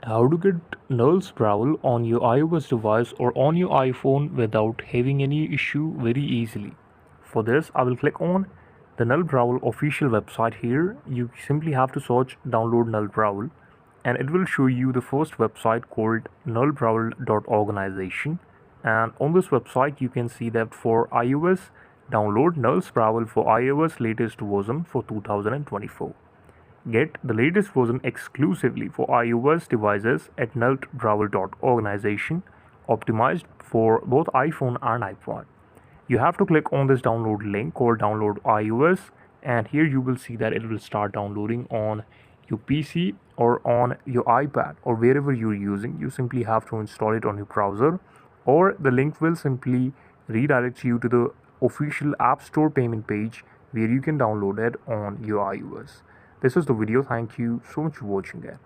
How to get Nulls Brawl on your iOS device or on your iPhone without having any issue very easily. For this, I will click on the Null Brawl official website here. You simply have to search download Null Brawl and it will show you the first website called nullbrawl.organization. And on this website, you can see that for iOS, download Nulls Brawl for iOS latest version for 2024. Get the latest version exclusively for iOS devices at nullbrawl.organization, optimized for both iPhone and iPad. You have to click on this download link called download iOS, and here you will see that it will start downloading on your PC or on your iPad or wherever you're using. You simply have to install it on your browser, or the link will simply redirect you to the official App Store payment page where you can download it on your iOS. This is the video. Thank you so much for watching it.